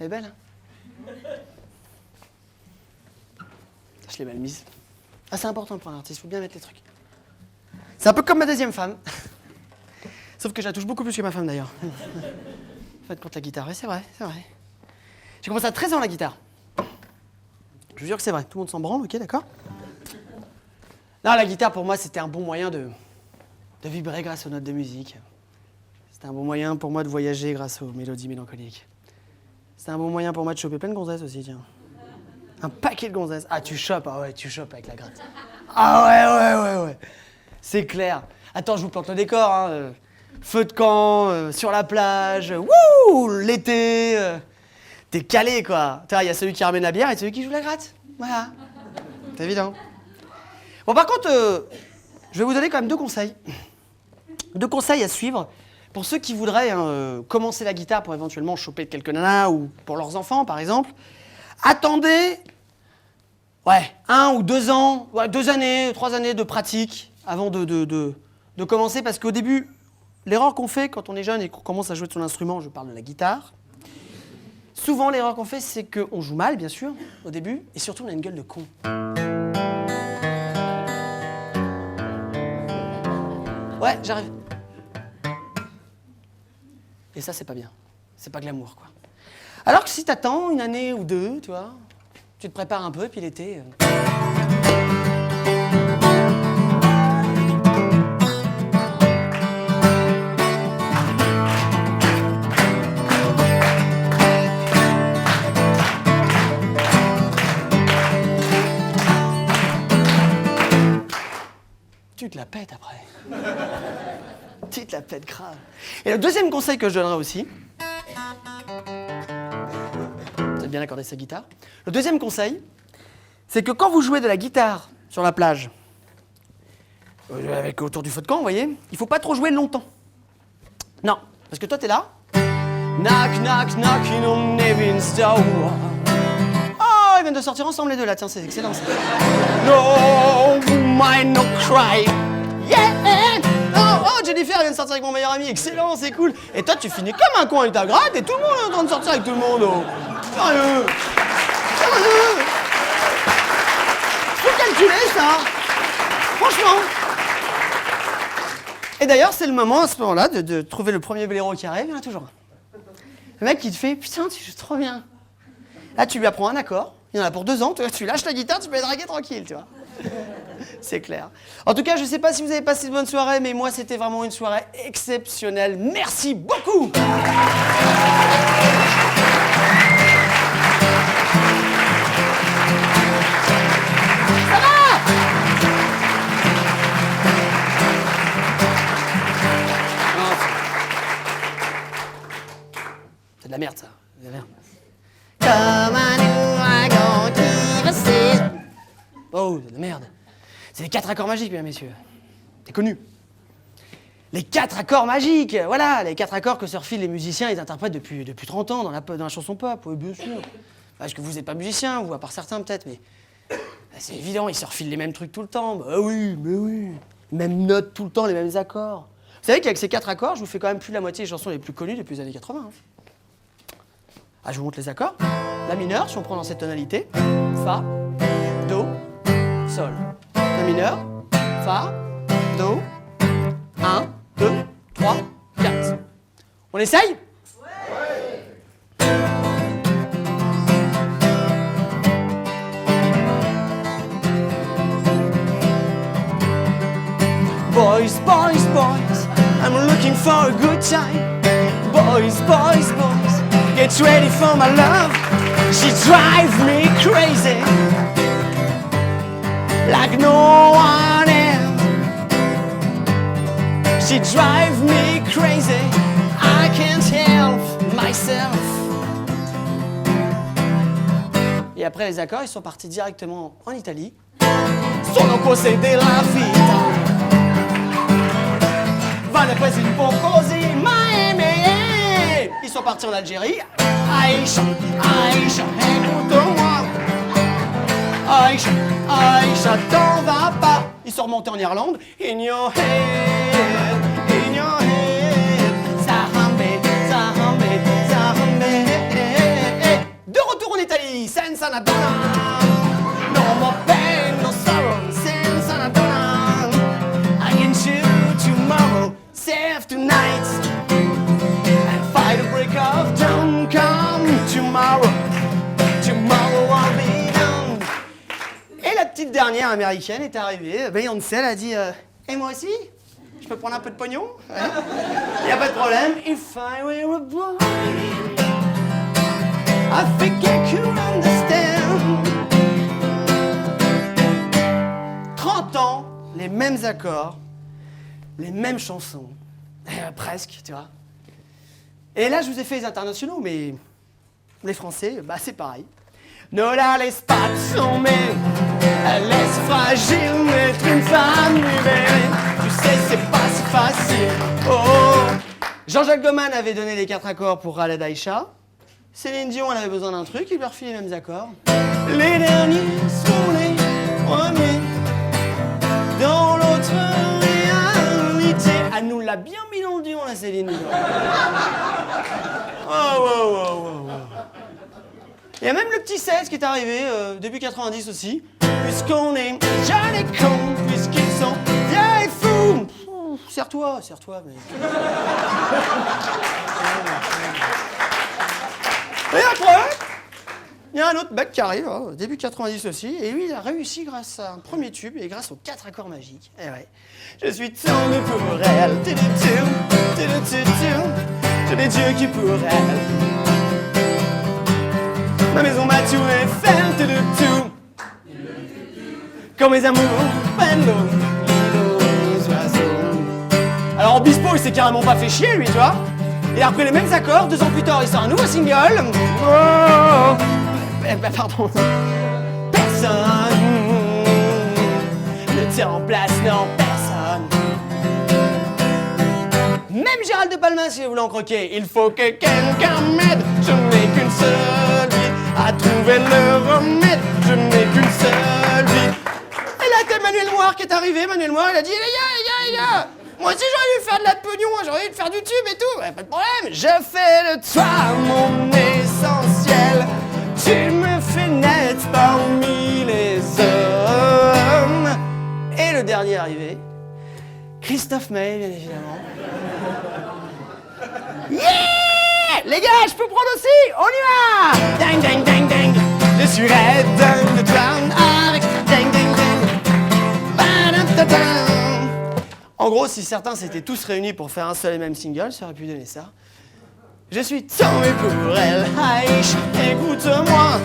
Elle est belle, hein? Je l'ai mal mise. Ah, c'est important pour un artiste, il faut bien mettre les trucs. C'est un peu comme ma deuxième femme. Sauf que je la touche beaucoup plus que ma femme, d'ailleurs. Faites contre la guitare, oui, c'est vrai, c'est vrai. J'ai commencé à 13 ans, la guitare. Je vous jure que c'est vrai, tout le monde s'en branle, ok, d'accord? Non, la guitare, pour moi, c'était un bon moyen de vibrer grâce aux notes de musique. C'était un bon moyen pour moi de voyager grâce aux mélodies mélancoliques. C'était un bon moyen pour moi de choper plein de gonzesses aussi, tiens. Un paquet de gonzesses. Ah, tu chopes, ah ouais, tu chopes avec la gratte. Ah ouais. C'est clair. Attends, je vous plante le décor, hein. Feu de camp, sur la plage, wouh, l'été. T'es calé, quoi. Il y a celui qui ramène la bière et celui qui joue la gratte. Voilà. C'est évident. Bon, par contre, je vais vous donner quand même 2 conseils. 2 conseils à suivre pour ceux qui voudraient commencer la guitare pour éventuellement choper quelques nanas ou pour leurs enfants, par exemple. Attendez, 1 ou 2 ans, 2 années, 3 années de pratique avant de commencer, parce qu'au début, l'erreur qu'on fait quand on est jeune et qu'on commence à jouer de son instrument, je parle de la guitare, souvent l'erreur qu'on fait, c'est qu'on joue mal, bien sûr, au début, et surtout on a une gueule de con. Ouais, j'arrive. Et ça, c'est pas bien. C'est pas glamour, quoi. Alors que si t'attends 1 année ou 2, tu vois, tu te prépares un peu, et puis l'été... Tu te la pètes après. Tu te la pètes grave. Et le deuxième conseil que je donnerais aussi... Vous avez bien accordé sa guitare. Le deuxième conseil, c'est que quand vous jouez de la guitare sur la plage, avec autour du feu de camp, vous voyez, il ne faut pas trop jouer longtemps. Non, parce que toi, t'es là. Knock, knock, knocking on Nevin's door. Oh, ils viennent de sortir ensemble les deux là, tiens, c'est excellent ça. No, mind no cry. Yeah! Oh, Jennifer, elle vient de sortir avec mon meilleur ami, excellent, c'est cool. Et toi, tu finis comme un con avec ta gratte et tout le monde est en train de sortir avec tout le monde. Oh. Sérieux! Faut calculer ça! Franchement! Et d'ailleurs, c'est le moment à ce moment-là de trouver le premier blaireau qui arrive, il y en a toujours un. Le mec qui te fait, putain, tu joues trop bien. Là, tu lui apprends un accord, il y en a pour 2 ans, tu lâches la guitare, tu peux les draguer tranquille, tu vois. C'est clair. En tout cas, je ne sais pas si vous avez passé une bonne soirée, mais moi, c'était vraiment une soirée exceptionnelle. Merci beaucoup. Ça va? Non, c'est de la merde, ça. C'est de la merde. Come on, I go keep a seat. Oh, c'est de la merde. C'est les 4 accords magiques, mesdames et messieurs. C'est connu. Les 4 accords magiques. Voilà, les 4 accords que se refilent les musiciens, ils interprètent depuis 30 ans dans la chanson pop. Oui, bien sûr. Parce que vous n'êtes pas musicien, vous, à part certains peut-être, mais c'est évident, ils se refilent les mêmes trucs tout le temps. Bah oui, mais oui. Mêmes notes tout le temps, les mêmes accords. Vous savez qu'avec ces 4 accords, je vous fais quand même plus de la moitié des chansons les plus connues depuis les années 80. Hein. Ah, je vous montre les accords. La mineur, si on prend dans cette tonalité. Fa, Do, Sol. La mineur, Fa, Do, 1, 2, 3, 4. On essaye? Ouais. Boys, boys, boys, I'm looking for a good time. Boys, boys, boys, get ready for my love. She drives me crazy like no one else. She drives me crazy, I can't help myself. Et après les accords, ils sont partis directement en Italie. Sono cose della vita. Vanno presi un po' così, Miami. Ils sont partis en Algérie. Aïcha, Aïcha, écoute-moi. Aïcha, Aïcha, t'en vas pas. Ils sont remontés en Irlande. In your head, in your head. Zarambe, Zarambe, Zarambe. dernière américaine est arrivée. Beyoncé, elle a dit et moi aussi, je peux prendre un peu de pognon? Il n'y a pas de problème. If I were a boy, I think I could understand. 30 ans, les mêmes accords, les mêmes chansons. Presque, tu vois. Et là, je vous ai fait les internationaux, mais les Français, bah c'est pareil. Ne la laisse pas tomber, laisse fragile être une femme libérée. Tu sais, c'est pas si facile. Oh. Jean-Jacques Goldman avait donné les 4 accords pour Khaled Aïcha. Céline Dion, elle avait besoin d'un truc, il lui refile les mêmes accords. Les derniers sont les premiers dans l'autre réalité. Elle nous l'a bien mis dans le dion, la Céline Dion. Oh. Il y a même le petit 16 qui est arrivé, début 90 aussi. Puisqu'on est jeunes et cons, puisqu'ils sont vieux et fous. Serre-toi, mais... Et après, il y a un autre mec qui arrive, début 90 aussi, et lui, il a réussi grâce à un premier tube et grâce aux 4 accords magiques. Et ouais. Je suis tombé pour elle, j'ai des dieux qui pour elle. Ma maison m'a tout fait, tout. Comme mes amours, prennent l'eau, les oiseaux. Alors Obispo, il s'est carrément pas fait chier, lui, tu vois. Il a repris les mêmes accords, 2 ans plus tard, il sort un nouveau single. Oh, pardon. Personne ne tient en place, non, personne. Même Gérald de Palmas, si vous voulez en croquer, il faut que quelqu'un m'aide. Je n'ai qu'une seule vie à trouver le remède. Je n'ai qu'une seule vie. Et là, t'as Manuel Noir qui est arrivé. Manuel Noir, il a dit les gars, moi aussi j'aurais dû faire de la pognon, j'aurais dû faire du tube et tout. Pas de problème. Je fais de toi mon essentiel. Tu me fais naître parmi les hommes. Et le dernier arrivé, Christophe Maé, bien évidemment. Yeah! Les gars, je peux prendre aussi! On y va! Ding, ding, ding, ding! Je suis red de drown avec ding, ding, ding! Ba-da-da-da. En gros, si certains s'étaient tous réunis pour faire un seul et même single, ça aurait pu donner ça. Je suis tombé pour elle, Aïch, écoute-moi.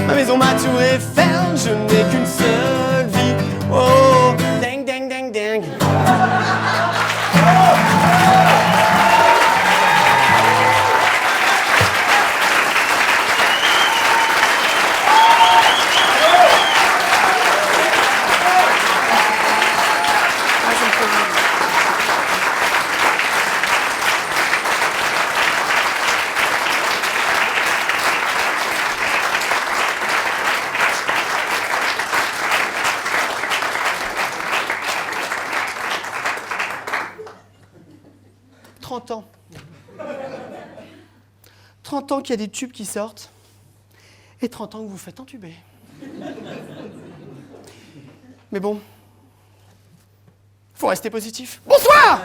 Ma maison m'a tout Eiffel, je n'ai qu'une seule vie. Oh, ding, ding, ding, ding! ans. 30 ans qu'il y a des tubes qui sortent, et 30 ans que vous vous faites entuber. Mais bon, faut rester positif. Bonsoir!